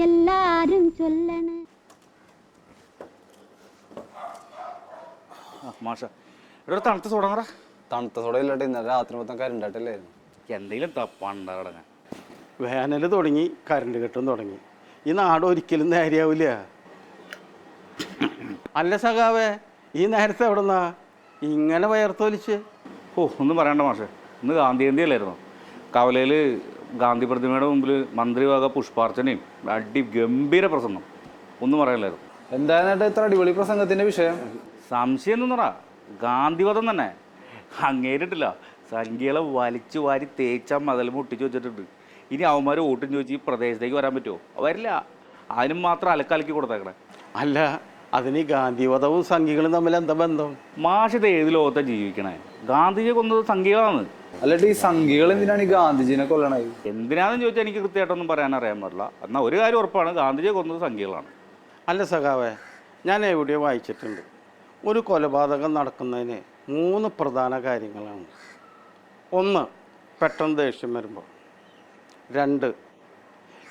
എല്ലാരും ചൊല്ലണ. മാഷ ഇവിടെ തണുത്ത സോഡ പറ. തണുത്ത സോഡ ഇല്ലാട്ടെ, ഇന്നലെ രാത്രി മൊത്തം കരണ്ടായിട്ടല്ലായിരുന്നു. എന്തെങ്കിലും തപ്പണ്ടടങ്ങ. വേനൽ തുടങ്ങി, കറണ്ട് കെട്ടും തുടങ്ങി. ഈ നാട് ഒരിക്കലും നേരെയാവില്ല. അല്ല സഖാവേ, ഈ നേരത്തെ എവിടെന്നാ ഇങ്ങനെ വയർത്തൊലിച്ച്? ഒന്നും പറയണ്ട മാഷെ, ഇന്ന് ഗാന്ധി ജയന്തി അല്ലായിരുന്നു. കവലയിൽ ഗാന്ധി പ്രതിമയുടെ മുമ്പിൽ മന്ത്രി വക പുഷ്പാർച്ചനയും ഗംഭീര പ്രസംഗം. ഒന്നും പറയാനില്ലായിരുന്നു. എന്തായാലും ഇത്ര അടിപൊളി പ്രസംഗത്തിന്റെ വിഷയം? സംശയം എന്ന് പറ, ഗാന്ധിവധം തന്നെ. അങ്ങേരിട്ടില്ല, സംഖ്യകളെ വലിച്ചു വാരി തേച്ച മതൽ മുട്ടിച്ച് വെച്ചിട്ടുണ്ട്. ഇനി അവന്മാർ വോട്ടും ചോദിച്ച് ഈ പ്രദേശത്തേക്ക് വരാൻ പറ്റുമോ? വരില്ല. അതിനും മാത്രം അലക്കലക്കി കൊടുത്തേക്കണേ. അല്ല, അതിന് ഈ ഗാന്ധിവധവും സംഘികളും തമ്മിൽ എന്താ ബന്ധം? മാഷിത് ഏത് ലോകത്താണ് ജീവിക്കണേ? ഗാന്ധിജിയെ കൊന്നത് സംഘികളാണ്. അല്ലട്ട് ഈ സംഘികൾ എന്തിനാണ് ഈ ഗാന്ധിജിനെ കൊല്ലണത്? എന്തിനാണെന്ന് ചോദിച്ചാൽ എനിക്ക് കൃത്യമായിട്ടൊന്നും പറയാൻ അറിയാൻ പാടില്ല. എന്നാൽ ഒരു കാര്യം ഉറപ്പാണ്, ഗാന്ധിജിയെ കൊന്നത് സംഘികളാണ്. അല്ല സഖാവേ, ഞാൻ എവിടെയോ വായിച്ചിട്ടുണ്ട്, ഒരു കൊലപാതകം നടക്കുന്നതിന് 3 പ്രധാന കാര്യങ്ങളാണ്. 1, പെട്ടെന്ന് ദേഷ്യം വരുമ്പോൾ. 2,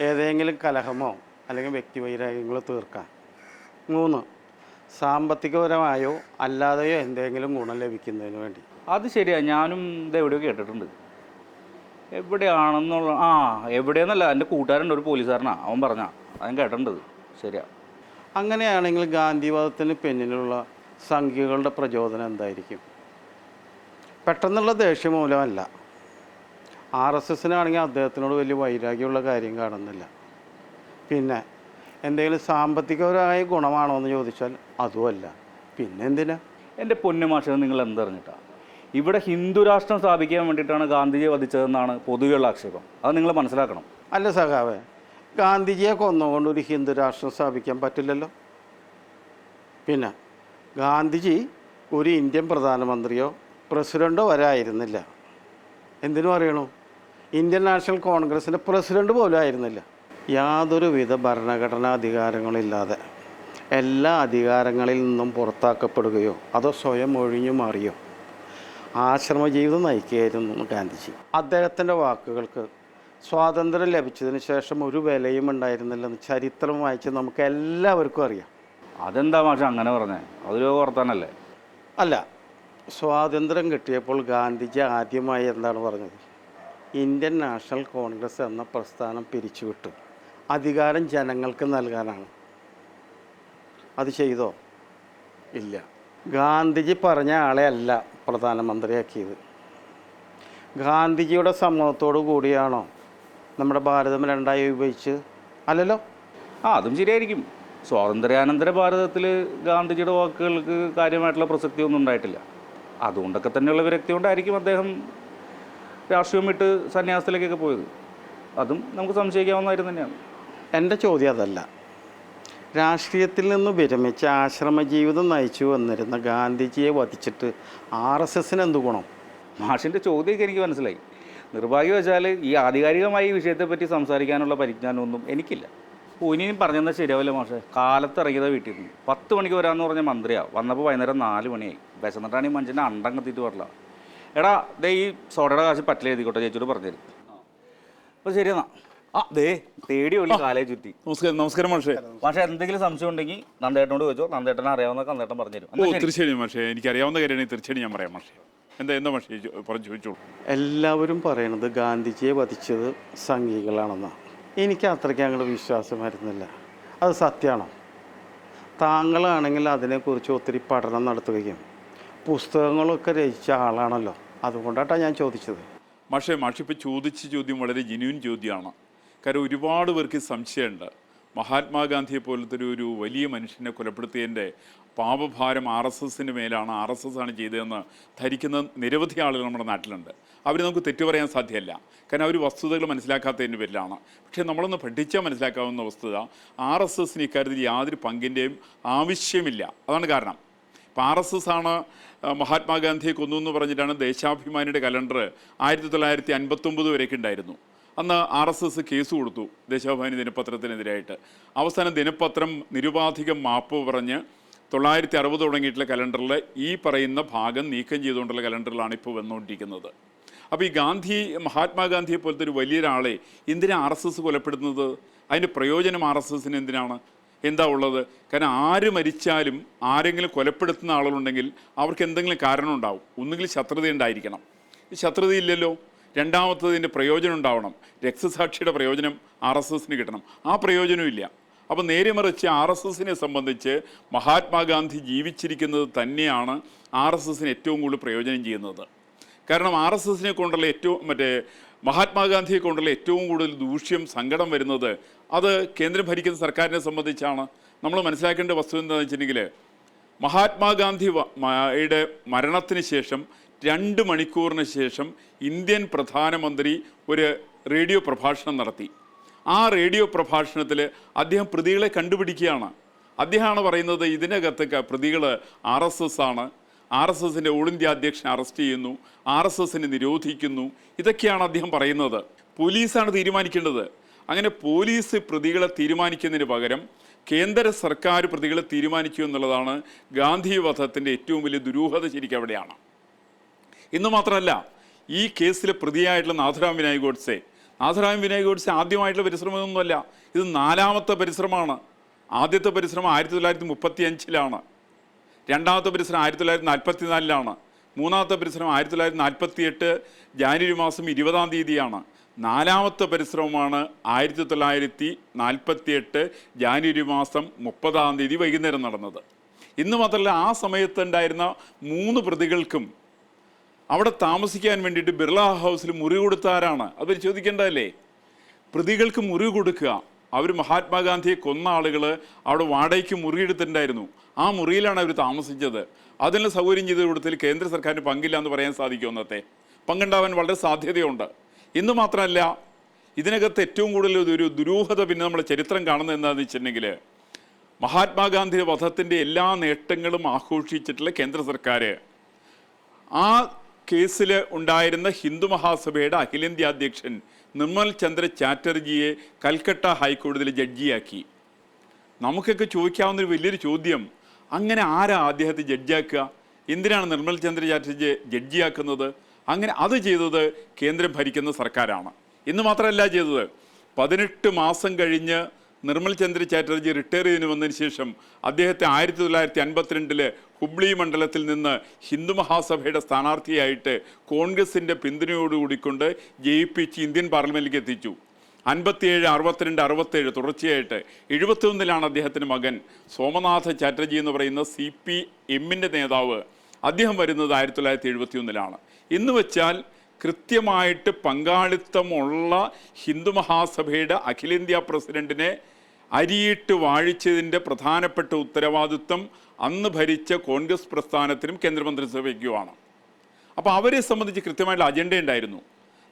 ഏതെങ്കിലും കലഹമോ അല്ലെങ്കിൽ വ്യക്തിവൈരാഗ്യങ്ങളോ തീർക്കാൻ. 3, സാമ്പത്തികപരമായോ അല്ലാതെയോ എന്തെങ്കിലും ഗുണം ലഭിക്കുന്നതിന് വേണ്ടി. അത് ശരിയാ, ഞാനും ഇത് എവിടെയോ കേട്ടിട്ടുണ്ട്. എവിടെയാണെന്നുള്ള എവിടെയെന്നല്ല, എൻ്റെ കൂട്ടുകാരുണ്ട്, ഒരു പോലീസുകാരനാണ്, അവൻ പറഞ്ഞാ അവൻ കേട്ടിട്ടുണ്ട്. ശരിയാ. അങ്ങനെയാണെങ്കിൽ ഗാന്ധിവാദത്തിന് പിന്നിലുള്ള സംഘികളുടെ പ്രചോദനം എന്തായിരിക്കും? പെട്ടെന്നുള്ള ദേഷ്യം മൂലമല്ല. RSSനാണെങ്കിൽ അദ്ദേഹത്തിനോട് വലിയ വൈരാഗ്യമുള്ള കാര്യം കാണുന്നില്ല. പിന്നെ എന്തെങ്കിലും സാമ്പത്തികപരമായ ഗുണമാണോ എന്ന് ചോദിച്ചാൽ അതുമല്ല. പിന്നെന്തിനാ? എൻ്റെ പൊന്നുമാഷ, നിങ്ങൾ എന്തറിഞ്ഞിട്ടാ? ഇവിടെ ഹിന്ദു രാഷ്ട്രം സ്ഥാപിക്കാൻ വേണ്ടിയിട്ടാണ് ഗാന്ധിജിയെ വധിച്ചതെന്നാണ് പൊതുവെയുള്ള ആക്ഷേപം. അത് നിങ്ങൾ മനസ്സിലാക്കണം. അല്ല സഖാവേ, ഗാന്ധിജിയെ കൊന്നുകൊണ്ട് ഒരു ഹിന്ദു രാഷ്ട്രം സ്ഥാപിക്കാൻ പറ്റില്ലല്ലോ. പിന്നെ ഗാന്ധിജി ഒരു ഇന്ത്യൻ പ്രധാനമന്ത്രിയോ പ്രസിഡൻറ്റോ വരെ ആയിരുന്നില്ല. എന്തിനു പറയണു, ഇന്ത്യൻ നാഷണൽ കോൺഗ്രസിൻ്റെ പ്രസിഡന്റ് പോലും ആയിരുന്നില്ല. യാതൊരുവിധ ഭരണഘടനാ അധികാരങ്ങളില്ലാതെ എല്ലാ അധികാരങ്ങളിൽ നിന്നും പുറത്താക്കപ്പെടുകയോ അതോ സ്വയം ഒഴിഞ്ഞു മാറിയോ ആശ്രമജീവിതം നയിക്കുകയായിരുന്നു ഗാന്ധിജി. അദ്ദേഹത്തിൻ്റെ വാക്കുകൾക്ക് സ്വാതന്ത്ര്യം ലഭിച്ചതിന് ശേഷം ഒരു വിലയും ഉണ്ടായിരുന്നില്ലെന്ന് ചരിത്രം വായിച്ച് നമുക്ക് എല്ലാവർക്കും അറിയാം. അതെന്താ മാഷ അങ്ങനെ പറഞ്ഞേ? അതൊരു വർത്താനല്ലേ? അല്ല, സ്വാതന്ത്ര്യം കിട്ടിയപ്പോൾ ഗാന്ധിജി ആദ്യമായി എന്താണ് പറഞ്ഞത്? ഇന്ത്യൻ നാഷണൽ കോൺഗ്രസ് എന്ന പ്രസ്ഥാനം പിരിച്ചുവിട്ടു അധികാരം ജനങ്ങൾക്ക് നൽകാനാണ്. അത് ചെയ്തോ? ഇല്ല. ഗാന്ധിജി പറഞ്ഞ ആളെ അല്ല പ്രധാനമന്ത്രിയാക്കിയത്. ഗാന്ധിജിയുടെ സമ്മതത്തോടു കൂടിയാണോ നമ്മുടെ ഭാരതം 2ആയി വിഭജിച്ച്? അല്ലല്ലോ. അതും ശരിയായിരിക്കും. സ്വാതന്ത്ര്യാനന്തര ഭാരതത്തിൽ ഗാന്ധിജിയുടെ വാക്കുകൾക്ക് കാര്യമായിട്ടുള്ള പ്രസക്തിയൊന്നും ഉണ്ടായിട്ടില്ല. അതുകൊണ്ടൊക്കെ തന്നെയുള്ള വിരക്തി കൊണ്ടായിരിക്കും അദ്ദേഹം രാഷ്ട്രീയം വിട്ട് സന്യാസത്തിലേക്കൊക്കെ പോയത്. അതും നമുക്ക് സംശയിക്കാവുന്നതായിരുന്നു തന്നെയാണ്. എൻ്റെ ചോദ്യം അതല്ല. രാഷ്ട്രീയത്തിൽ നിന്ന് വിരമിച്ച് ആശ്രമജീവിതം നയിച്ചു വന്നിരുന്ന ഗാന്ധിജിയെ വധിച്ചിട്ട് RSSന് എന്ത് ഗുണം? മാഷിൻ്റെ ചോദ്യമൊക്കെ എനിക്ക് മനസ്സിലായി. നിർഭാഗ്യവശാൽ ഈ ആധികാരികമായി ഈ വിഷയത്തെപ്പറ്റി സംസാരിക്കാനുള്ള പരിജ്ഞാനമൊന്നും എനിക്കില്ല. ഇനിയും പറഞ്ഞെന്നാൽ ശരിയാവില്ല മാഷെ. കാലത്തിറങ്ങിയതാണ് വീട്ടിൽ നിന്ന്. 10 മണിക്ക് വരാമെന്ന് പറഞ്ഞ മന്ത്രിയാണ്. വന്നപ്പോൾ വൈകുന്നേരം 4 മണിയായി. വിശന്നിട്ടാണ് ഈ മനുഷ്യനെ അണ്ടങ്ങെത്തിയിട്ട് പറഞ്ഞില്ല. എടാ ദേ ഈ സോഡയുടെ കാശ് പറ്റില്ല എഴുതിക്കോട്ടെ, ചേച്ചിയോട് പറഞ്ഞുതരും. അപ്പോൾ ശരിയെന്നാ. ദേ തേടി ഒളി കാലേ ചുറ്റി. നമസ്കാരം മാഷേ. പക്ഷേ എന്തെങ്കിലും സംശയം ഉണ്ടെങ്കിൽ നന്ദേട്ടനോട് ചോദിച്ചോ. നന്ദേട്ടനെ അറിയാവുന്ന നന്ദേട്ടൻ പറഞ്ഞുതരും. തീർച്ചയായും മാഷേ, എനിക്കറിയാവുന്ന കാര്യമാണെങ്കിൽ തീർച്ചയായും ഞാൻ പറയാം മാഷേ. എന്താ മാഷേ പറഞ്ഞു ചോദിച്ചോളൂ. എല്ലാവരും പറയണത് ഗാന്ധിജിയെ വധിച്ചത് സംഘികളാണെന്നാണ്. എനിക്ക് അത്രയ്ക്ക് അങ്ങോട്ട് വിശ്വാസം വരുന്നില്ല. അത് സത്യമാണോ? താങ്കളാണെങ്കിൽ അതിനെക്കുറിച്ച് ഒത്തിരി പഠനം നടത്തുകയും പുസ്തകങ്ങളൊക്കെ രചിച്ച ആളാണല്ലോ. അതുകൊണ്ടാണ് ഞാൻ ചോദിച്ചത്. മാഷിപ്പോൾ ചോദിച്ച ചോദ്യം വളരെ ജെന്യൂൻ ചോദ്യമാണ്. കാരണം ഒരുപാട് പേർക്ക് സംശയമുണ്ട്. മഹാത്മാഗാന്ധിയെ പോലത്തെ ഒരു വലിയ മനുഷ്യനെ കൊലപ്പെടുത്തിയതിൻ്റെ പാപഭാരം RSSന് മേലാണ്, RSS ആണ് ചെയ്തതെന്ന് ധരിക്കുന്ന നിരവധി ആളുകൾ നമ്മുടെ നാട്ടിലുണ്ട്. അവർ നമുക്ക് തെറ്റു പറയാൻ സാധ്യമല്ല. കാരണം അവർ വസ്തുതകൾ മനസ്സിലാക്കാത്തതിൻ്റെ പേരിലാണ്. പക്ഷേ നമ്മളൊന്ന് പഠിച്ചാൽ മനസ്സിലാക്കാവുന്ന വസ്തുത RSSന് ഇക്കാര്യത്തിൽ യാതൊരു പങ്കിൻ്റെയും ആവശ്യമില്ല. അതാണ് കാരണം. ഇപ്പോൾ RSS ആണ് മഹാത്മാഗാന്ധിയെ കൊന്നു എന്ന് പറഞ്ഞിട്ടാണ് ദേശാഭിമാനിയുടെ കലണ്ടർ 1959 വരെയൊക്കെ ഉണ്ടായിരുന്നു. അന്ന് RSS കേസ് കൊടുത്തു ദേശാഭിമാനി ദിനപത്രത്തിനെതിരായിട്ട്. അവസാനം ദിനപത്രം നിരുപാധികം മാപ്പ് പറഞ്ഞ് 960 തുടങ്ങിയിട്ടുള്ള കലണ്ടറിൽ ഈ പറയുന്ന ഭാഗം നീക്കം ചെയ്തുകൊണ്ടുള്ള കലണ്ടറിലാണ് ഇപ്പോൾ വന്നുകൊണ്ടിരിക്കുന്നത്. അപ്പോൾ ഈ മഹാത്മാഗാന്ധിയെ പോലത്തെ ഒരു വലിയൊരാളെ എന്തിനാണ് RSS കൊലപ്പെടുത്തുന്നത്? അതിൻ്റെ പ്രയോജനം RSSന് എന്തിനാണ്? എന്താ ഉള്ളത്? കാരണം ആര് മരിച്ചാലും ആരെങ്കിലും കൊലപ്പെടുത്തുന്ന ആളുകളുണ്ടെങ്കിൽ അവർക്ക് എന്തെങ്കിലും കാരണം ഉണ്ടാവും. ഒന്നുകിൽ ശത്രുത ഉണ്ടായിരിക്കണം. ശത്രുതയില്ലല്ലോ. രണ്ടാമത്തത് ഇതിൻ്റെ പ്രയോജനം ഉണ്ടാവണം. രക്തസാക്ഷിയുടെ പ്രയോജനം RSSന് കിട്ടണം. ആ പ്രയോജനമില്ല. അപ്പോൾ നേരെ മറിച്ച് RSSനെ സംബന്ധിച്ച് മഹാത്മാഗാന്ധി ജീവിച്ചിരിക്കുന്നത് തന്നെയാണ് RSSന് ഏറ്റവും കൂടുതൽ പ്രയോജനം ചെയ്യുന്നത്. കാരണം RSSനെ കൊണ്ടുള്ള മഹാത്മാഗാന്ധിയെ കൊണ്ടുള്ള ഏറ്റവും കൂടുതൽ ദൂഷ്യം, സങ്കടം വരുന്നത് അത് കേന്ദ്രം ഭരിക്കുന്ന സർക്കാരിനെ സംബന്ധിച്ചാണ്. നമ്മൾ മനസ്സിലാക്കേണ്ട വസ്തുത എന്താണെന്ന് വെച്ചിട്ടുണ്ടെങ്കിൽ, മഹാത്മാഗാന്ധിയുടെ മരണത്തിന് ശേഷം 2 മണിക്കൂറിന് ശേഷം ഇന്ത്യൻ പ്രധാനമന്ത്രി ഒരു റേഡിയോ പ്രഭാഷണം നടത്തി. ആ റേഡിയോ പ്രഭാഷണത്തിൽ അദ്ദേഹം പ്രതികളെ കണ്ടുപിടിക്കുകയാണ്. അദ്ദേഹമാണ് പറയുന്നത് ഇതിനകത്ത് പ്രതികൾ RSS ആണ്, RSSൻ്റെ ഓൾ ഇന്ത്യ അധ്യക്ഷൻ അറസ്റ്റ് ചെയ്യുന്നു, RSSനെ നിരോധിക്കുന്നു. ഇതൊക്കെയാണ് അദ്ദേഹം പറയുന്നത്. പോലീസാണ് തീരുമാനിക്കേണ്ടത്. അങ്ങനെ പോലീസ് പ്രതികളെ തീരുമാനിക്കുന്നതിന് പകരം കേന്ദ്ര സർക്കാർ പ്രതികളെ തീരുമാനിക്കൂ എന്നുള്ളതാണ് ഗാന്ധി വധത്തിൻ്റെ ഏറ്റവും വലിയ ദുരൂഹത. ശരിക്കും അവിടെയാണ്. ഇന്ന് മാത്രമല്ല, ഈ കേസിലെ പ്രതിയായിട്ടുള്ള നാഥുറാം വിനായക് ഗോഡ്സെ ആദ്യമായിട്ടുള്ള പരിശ്രമമൊന്നുമല്ല. ഇത് 4ാമത്തെ പരിശ്രമമാണ്. ആദ്യത്തെ പരിശ്രമം 1935-ലാണ്. രണ്ടാമത്തെ പരിശ്രമം 1944-ലാണ്. മൂന്നാമത്തെ പരിശ്രമം 1948 ജാനുവരി മാസം 20-ാം തീയതിയാണ്. 4ാമത്തെ പരിശ്രമമാണ് 1948 ജാനുവരി മാസം 30-ാം തീയതി വൈകുന്നേരം നടന്നത്. ഇന്ന് മാത്രമല്ല, ആ സമയത്തുണ്ടായിരുന്ന 3 പ്രതികൾക്കും അവിടെ താമസിക്കാൻ വേണ്ടിയിട്ട് ബിർള ഹൗസിൽ മുറി കൊടുത്താരാണ്? അത് ചോദിക്കേണ്ടതല്ലേ? പ്രതികൾക്ക് മുറി കൊടുക്കുക. അവർ മഹാത്മാഗാന്ധിയെ കൊന്ന ആളുകൾ അവിടെ വാടകയ്ക്ക് മുറിയെടുത്തിട്ടുണ്ടായിരുന്നു. ആ മുറിയിലാണ് അവർ താമസിച്ചത്. അതിനുള്ള സൗകര്യം ചെയ്ത് കൊടുത്തതിൽ കേന്ദ്ര സർക്കാരിന് പങ്കില്ല എന്ന് പറയാൻ സാധിക്കും. അന്നത്തെ പങ്കുണ്ടാവാൻ വളരെ സാധ്യതയുണ്ട്. ഇന്ന് മാത്രമല്ല, ഇതിനകത്ത് ഏറ്റവും കൂടുതൽ ഒരു ദുരൂഹത പിന്നെ നമ്മൾ ചരിത്രം കാണുന്നത് എന്താണെന്ന് വെച്ചിട്ടുണ്ടെങ്കിൽ, മഹാത്മാഗാന്ധിയുടെ വധത്തിൻ്റെ എല്ലാ നേട്ടങ്ങളും ആഘോഷിച്ചിട്ടുള്ള കേന്ദ്ര സർക്കാർ ആ കേസിൽ ഉണ്ടായിരുന്ന ഹിന്ദു മഹാസഭയുടെ അഖിലേന്ത്യാ അധ്യക്ഷൻ നിർമ്മൽ ചന്ദ്ര ചാറ്റർജിയെ കൽക്കട്ട ഹൈക്കോടതിയിൽ ജഡ്ജിയാക്കി. നമുക്കൊക്കെ ചോദിക്കാവുന്നൊരു വലിയൊരു ചോദ്യം, അങ്ങനെ ആരാ അദ്ദേഹത്തെ ജഡ്ജിയാക്കുക? എന്തിനാണ് നിർമ്മൽ ചന്ദ്ര ചാറ്റർജിയെ ജഡ്ജിയാക്കുന്നത്? അങ്ങനെ അത് ചെയ്തത് കേന്ദ്രം ഭരിക്കുന്ന സർക്കാരാണ്. ഇന്ന് മാത്രമല്ല ചെയ്തത്, 18 മാസം കഴിഞ്ഞ് നിർമ്മൽ ചന്ദ്ര ചാറ്റർജി റിട്ടയർ ചെയ്തിന് വന്നതിന് ശേഷം അദ്ദേഹത്തെ 1952 ഹുബ്ലി മണ്ഡലത്തിൽ നിന്ന് ഹിന്ദു മഹാസഭയുടെ സ്ഥാനാർത്ഥിയായിട്ട് കോൺഗ്രസിൻ്റെ പിന്തുണയോടുകൂടിക്കൊണ്ട് ജയിപ്പിച്ച് ഇന്ത്യൻ പാർലമെൻറ്റിലേക്ക് എത്തിച്ചു. 57, 62, 67 തുടർച്ചയായിട്ട് 71-ലാണ് അദ്ദേഹത്തിൻ്റെ മകൻ സോമനാഥ ചാറ്റർജി എന്ന് പറയുന്ന CPM-ൻ്റെ നേതാവ്. അദ്ദേഹം വരുന്നത് 1971-ലാണ്. എന്ന് വെച്ചാൽ കൃത്യമായിട്ട് പങ്കാളിത്തമുള്ള ഹിന്ദു മഹാസഭയുടെ അഖിലേന്ത്യാ പ്രസിഡന്റിനെ അരിയിട്ട് വാഴിച്ചതിൻ്റെ പ്രധാനപ്പെട്ട ഉത്തരവാദിത്വം അന്ന് ഭരിച്ച കോൺഗ്രസ് പ്രസ്ഥാനത്തിനും കേന്ദ്രമന്ത്രിസഭയ്ക്കുമാണ്. അപ്പോൾ അവരെ സംബന്ധിച്ച് കൃത്യമായിട്ടുള്ള അജണ്ട ഉണ്ടായിരുന്നു.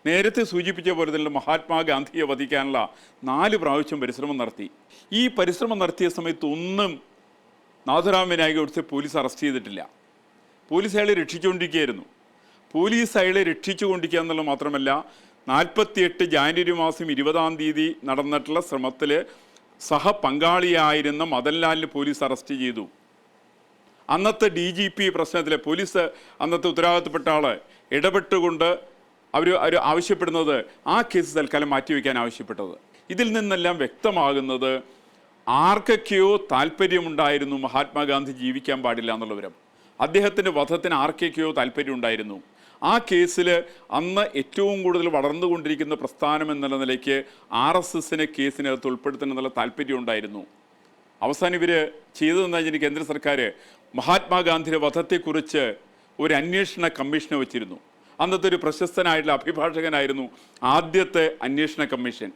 നേരത്തെ സൂചിപ്പിച്ച പോലെ തന്നെ മഹാത്മാഗാന്ധിയെ വധിക്കാനുള്ള 4 പ്രാവശ്യം പരിശ്രമം നടത്തി. ഈ പരിശ്രമം നടത്തിയ സമയത്ത് ഒന്നും നാഥുറാം വിനായക് ഗോഡ്സെ പോലീസ് അറസ്റ്റ് ചെയ്തിട്ടില്ല. പോലീസ് അയാളെ രക്ഷിച്ചുകൊണ്ടിരിക്കുകയായിരുന്നു. പോലീസ് അയാളെ രക്ഷിച്ചുകൊണ്ടിരിക്കുക എന്നുള്ളത് മാത്രമല്ല, 48 ജാനുവരി മാസം 20-ാം തീയതി നടന്നിട്ടുള്ള ശ്രമത്തിൽ സഹപങ്കാളിയായിരുന്ന മദൻലാലിനെ പോലീസ് അറസ്റ്റ് ചെയ്തു. അന്നത്തെ DGP പ്രശ്നത്തിലെ പോലീസ് അന്നത്തെ ഉത്തരവാദിത്തപ്പെട്ട ആൾ ഇടപെട്ടുകൊണ്ട് അവർ ആവശ്യപ്പെടുന്നത് ആ കേസ് തൽക്കാലം മാറ്റിവെക്കാൻ ആവശ്യപ്പെട്ടത്. ഇതിൽ നിന്നെല്ലാം വ്യക്തമാകുന്നത് ആർക്കൊക്കെയോ താല്പര്യമുണ്ടായിരുന്നു മഹാത്മാഗാന്ധി ജീവിക്കാൻ പാടില്ല എന്നുള്ളവരും. അദ്ദേഹത്തിൻ്റെ വധത്തിന് ആർക്കൊക്കെയോ താല്പര്യം ഉണ്ടായിരുന്നു. ആ കേസിൽ അന്ന് ഏറ്റവും കൂടുതൽ വളർന്നുകൊണ്ടിരിക്കുന്ന പ്രസ്ഥാനം എന്നുള്ള നിലയ്ക്ക് RSSനെ കേസിനകത്ത് ഉൾപ്പെടുത്തണമെന്നുള്ള താല്പര്യം ഉണ്ടായിരുന്നു. അവസാനം ഇവർ ചെയ്തതെന്ന് വെച്ചാൽ കേന്ദ്ര സർക്കാർ മഹാത്മാഗാന്ധിയുടെ വധത്തെക്കുറിച്ച് ഒരു അന്വേഷണ കമ്മീഷനെ വെച്ചിരുന്നു. അന്നത്തെ ഒരു പ്രശസ്തനായിട്ടുള്ള അഭിഭാഷകനായിരുന്നു ആദ്യത്തെ അന്വേഷണ കമ്മീഷൻ.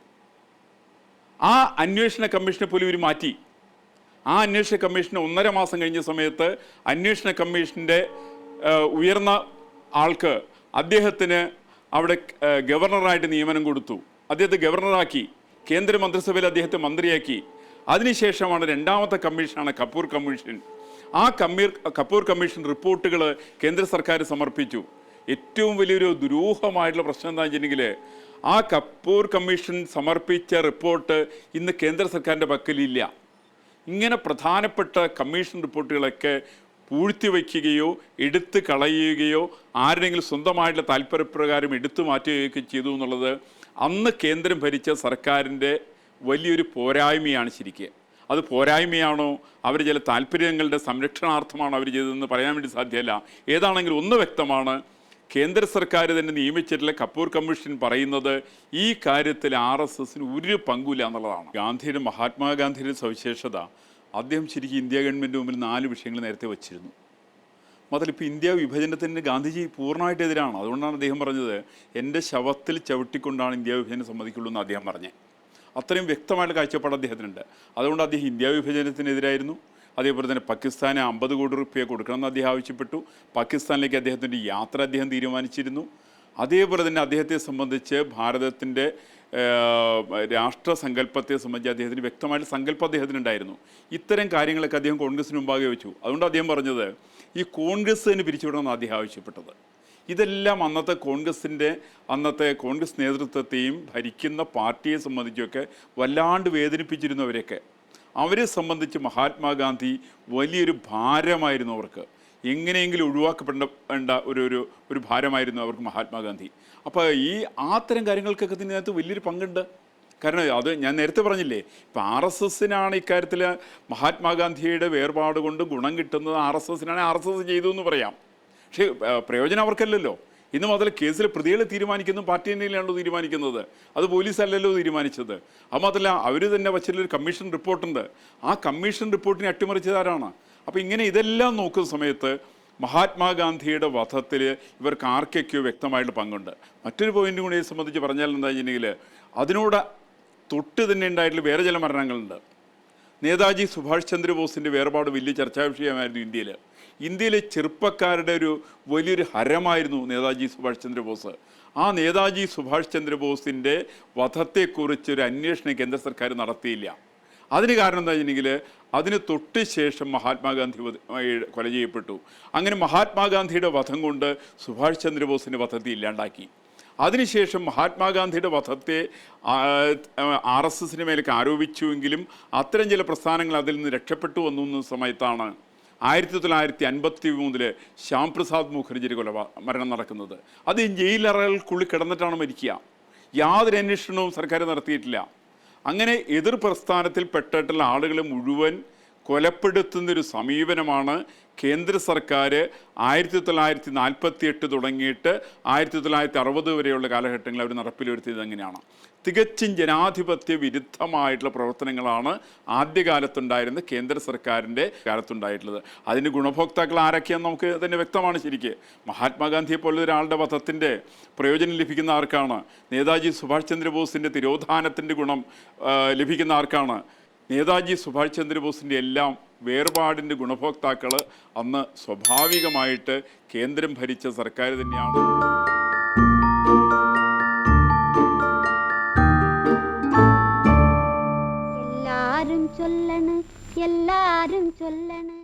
ആ അന്വേഷണ കമ്മീഷനെ പോലും ഇവർ മാറ്റി. ആ അന്വേഷണ കമ്മീഷന് 1.5 മാസം കഴിഞ്ഞ സമയത്ത് അന്വേഷണ കമ്മീഷൻ്റെ ഉയർന്ന ആൾക്ക് അദ്ദേഹത്തിന് അവിടെ ഗവർണറായിട്ട് നിയമനം കൊടുത്തു. അദ്ദേഹത്തെ ഗവർണറാക്കി. കേന്ദ്രമന്ത്രിസഭയിൽ അദ്ദേഹത്തെ മന്ത്രിയാക്കി. അതിനുശേഷമാണ് 2ാമത്തെ കമ്മീഷനാണ് കപൂർ കമ്മീഷൻ. ആ കപൂർ കമ്മീഷൻ റിപ്പോർട്ടുകൾ കേന്ദ്ര സർക്കാർ സമർപ്പിച്ചു. ഏറ്റവും വലിയൊരു ദുരൂഹമായിട്ടുള്ള പ്രശ്നം എന്താ വെച്ചിട്ടുണ്ടെങ്കിൽ, ആ കപൂർ കമ്മീഷൻ സമർപ്പിച്ച റിപ്പോർട്ട് ഇന്ന് കേന്ദ്ര സർക്കാരിൻ്റെ പക്കലില്ല. ഇങ്ങനെ പ്രധാനപ്പെട്ട കമ്മീഷൻ റിപ്പോർട്ടുകളൊക്കെ പൂഴ്ത്തിവെക്കുകയോ എടുത്തു കളയുകയോ ആരുടെങ്കിലും സ്വന്തമായിട്ടുള്ള താല്പര്യപ്രകാരം എടുത്തു മാറ്റുകയൊക്കെ ചെയ്തു എന്നുള്ളത് അന്ന് കേന്ദ്രം ഭരിച്ച സർക്കാരിൻ്റെ വലിയൊരു പോരായ്മയാണ് ശരിക്ക്. അത് പോരായ്മയാണോ, അവർ ചില താല്പര്യങ്ങളുടെ സംരക്ഷണാർത്ഥമാണോ അവർ ചെയ്തതെന്ന് പറയാൻ വേണ്ടി സാധ്യമല്ല. ഏതാണെങ്കിലും ഒന്ന് വ്യക്തമാണ്, കേന്ദ്ര സർക്കാർ തന്നെ നിയമിച്ചിട്ടുള്ള കപൂർ കമ്മീഷൻ പറയുന്നത് ഈ കാര്യത്തിൽ RSSന് ഒരു പങ്കുമില്ല എന്നുള്ളതാണ്. മഹാത്മാഗാന്ധിയുടെ സവിശേഷത, അദ്ദേഹം ശരിക്കും ഇന്ത്യ ഗവൺമെൻറ് മുമ്പിൽ 4 വിഷയങ്ങൾ നേരത്തെ വച്ചിരുന്നു. മാത്രമല്ല ഇപ്പോൾ ഇന്ത്യ വിഭജനത്തിന് ഗാന്ധിജി പൂർണ്ണമായിട്ട് എതിരാണ്. അതുകൊണ്ടാണ് അദ്ദേഹം പറഞ്ഞത് എൻ്റെ ശവത്തിൽ ചവിട്ടിക്കൊണ്ടാണ് ഇന്ത്യ വിഭജനം സമ്മതിക്കുള്ളൂ എന്ന് അദ്ദേഹം പറഞ്ഞത്. അത്രയും വ്യക്തമായിട്ട് കാഴ്ചപ്പാട് അദ്ദേഹത്തിനുണ്ട്. അതുകൊണ്ട് അദ്ദേഹം ഇന്ത്യ വിഭജനത്തിനെതിരായിരുന്നു. അതേപോലെ തന്നെ പാകിസ്ഥാന് 50 കോടി റുപ്യ കൊടുക്കണമെന്ന് അദ്ദേഹം ആവശ്യപ്പെട്ടു. പാകിസ്ഥാനിലേക്ക് അദ്ദേഹത്തിൻ്റെ യാത്ര അദ്ദേഹം തീരുമാനിച്ചിരുന്നു. അതേപോലെ തന്നെ അദ്ദേഹത്തെ സംബന്ധിച്ച് ഭാരതത്തിൻ്റെ രാഷ്ട്രസങ്കല്പത്തെ സംബന്ധിച്ച് അദ്ദേഹത്തിന് വ്യക്തമായിട്ട് സങ്കല്പം അദ്ദേഹത്തിനുണ്ടായിരുന്നു. ഇത്തരം കാര്യങ്ങളൊക്കെ അദ്ദേഹം കോൺഗ്രസിന് മുമ്പാകെ വെച്ചു. അതുകൊണ്ട് അദ്ദേഹം പറഞ്ഞത് ഈ കോൺഗ്രസ് തന്നെ പിരിച്ചുവിടണമെന്ന് അദ്ദേഹം ആവശ്യപ്പെട്ടത്. ഇതെല്ലാം അന്നത്തെ കോൺഗ്രസ് നേതൃത്വത്തെയും ഭരിക്കുന്ന പാർട്ടിയെ സംബന്ധിച്ചൊക്കെ വല്ലാണ്ട് വേദനിപ്പിച്ചിരുന്നു അവരെയൊക്കെ. അവരെ സംബന്ധിച്ച് മഹാത്മാഗാന്ധി വലിയൊരു ഭാരമായിരുന്നു അവർക്ക്. എങ്ങനെയെങ്കിലും ഒഴിവാക്കപ്പെടേണ്ട ഒരു ഭാരമായിരുന്നു അവർക്ക് മഹാത്മാഗാന്ധി. അപ്പോൾ അത്തരം കാര്യങ്ങൾക്കൊക്കെ ഇതിനകത്ത് വലിയൊരു പങ്കുണ്ട്. കാരണം അത് ഞാൻ നേരത്തെ പറഞ്ഞില്ലേ, ഇപ്പം RSSനാണ് ഇക്കാര്യത്തിൽ മഹാത്മാഗാന്ധിയുടെ വേർപാട് കൊണ്ട് ഗുണം കിട്ടുന്നത്. RSSനാണ് RSS ചെയ്തു എന്ന് പറയാം. പക്ഷേ പ്രയോജനം അവർക്കല്ലല്ലോ. ഇന്ന് മുതൽ കേസിൽ പ്രതികളെ തീരുമാനിക്കുന്നു പാർട്ടി തന്നെയാണല്ലോ തീരുമാനിക്കുന്നത്, അത് പോലീസല്ലല്ലോ തീരുമാനിച്ചത്. അത് മാത്രമല്ല അവർ തന്നെ വച്ചിട്ടുള്ളൊരു കമ്മീഷൻ റിപ്പോർട്ടുണ്ട്. ആ കമ്മീഷൻ റിപ്പോർട്ടിനെ അട്ടിമറിച്ചതാരാണ്? അപ്പോൾ ഇങ്ങനെ ഇതെല്ലാം നോക്കുന്ന സമയത്ത് മഹാത്മാഗാന്ധിയുടെ വധത്തിൽ ഇവർക്ക് ആർക്കൊക്കെയോ വ്യക്തമായിട്ട് പങ്കുണ്ട്. മറ്റൊരു പോയിന്റ് കൂടി സംബന്ധിച്ച് പറഞ്ഞാൽ എന്താ വെച്ചിട്ടുണ്ടെങ്കിൽ, അതിനോട് തൊട്ട് തന്നെ ഉണ്ടായിട്ടുള്ള വേറെ ചില മരണങ്ങളുണ്ട്. നേതാജി സുഭാഷ് ചന്ദ്രബോസിൻ്റെ വേർപാട് വലിയ ചർച്ചാ വിഷയമായിരുന്നു ഇന്ത്യയിലെ ചെറുപ്പക്കാരുടെ വലിയൊരു ഹരമായിരുന്നു നേതാജി സുഭാഷ് ചന്ദ്രബോസ്. ആ നേതാജി സുഭാഷ് ചന്ദ്രബോസിൻ്റെ വധത്തെക്കുറിച്ചൊരു അന്വേഷണം കേന്ദ്ര സർക്കാർ നടത്തിയില്ല. അതിന് കാരണം എന്താ വെച്ചിട്ടുണ്ടെങ്കിൽ, അതിന് തൊട്ട് ശേഷം മഹാത്മാഗാന്ധി കൊല ചെയ്യപ്പെട്ടു. അങ്ങനെ മഹാത്മാഗാന്ധിയുടെ വധം കൊണ്ട് സുഭാഷ് ചന്ദ്രബോസിൻ്റെ വധത്തെ ഇല്ലാണ്ടാക്കി. അതിനുശേഷം മഹാത്മാഗാന്ധിയുടെ വധത്തെ RSSന് മേലേക്ക് ആരോപിച്ചുവെങ്കിലും അത്തരം ചില പ്രസ്ഥാനങ്ങൾ അതിൽ നിന്ന് രക്ഷപ്പെട്ടു വന്നു സമയത്താണ് 1953 ശ്യാം പ്രസാദ് മുഖർജിയുടെ മരണം നടക്കുന്നത്. അത് ജയിലറകൾക്കുള്ളിൽ കിടന്നിട്ടാണ് മരിക്കുക. യാതൊരു അന്വേഷണവും സർക്കാർ നടത്തിയിട്ടില്ല. അങ്ങനെ എതിർ പ്രസ്ഥാനത്തിൽ പെട്ടിട്ടുള്ള ആളുകളെ മുഴുവൻ കൊലപ്പെടുത്തുന്നൊരു സമീപനമാണ് കേന്ദ്ര സർക്കാർ 1948 തുടങ്ങിയിട്ട് 1960 വരെയുള്ള കാലഘട്ടങ്ങളിൽ അവർ നടപ്പിൽ എങ്ങനെയാണ്. തികച്ചും ജനാധിപത്യ വിരുദ്ധമായിട്ടുള്ള പ്രവർത്തനങ്ങളാണ് ആദ്യകാലത്തുണ്ടായിരുന്ന കേന്ദ്ര സർക്കാരിൻ്റെ കാലത്തുണ്ടായിട്ടുള്ളത്. അതിന് ഗുണഭോക്താക്കൾ ആരൊക്കെയാണെന്ന് നമുക്ക് തന്നെ വ്യക്തമാണ്. ശരിക്ക് മഹാത്മാഗാന്ധിയെ പോലെ ഒരാളുടെ വധത്തിൻ്റെ പ്രയോജനം ലഭിക്കുന്ന ആർക്കാണ്? നേതാജി സുഭാഷ് ചന്ദ്രബോസിൻ്റെ തിരോധാനത്തിൻ്റെ ഗുണം ലഭിക്കുന്ന ആർക്കാണ്? നേതാജി സുഭാഷ് ചന്ദ്രബോസിൻ്റെ എല്ലാം വേർപാടിൻ്റെ ഗുണഭോക്താക്കൾ അന്ന് സ്വാഭാവികമായിട്ട് കേന്ദ്രം ഭരിച്ച സർക്കാർ തന്നെയാണ്. എല്ലാരും ചൊല്ലണ്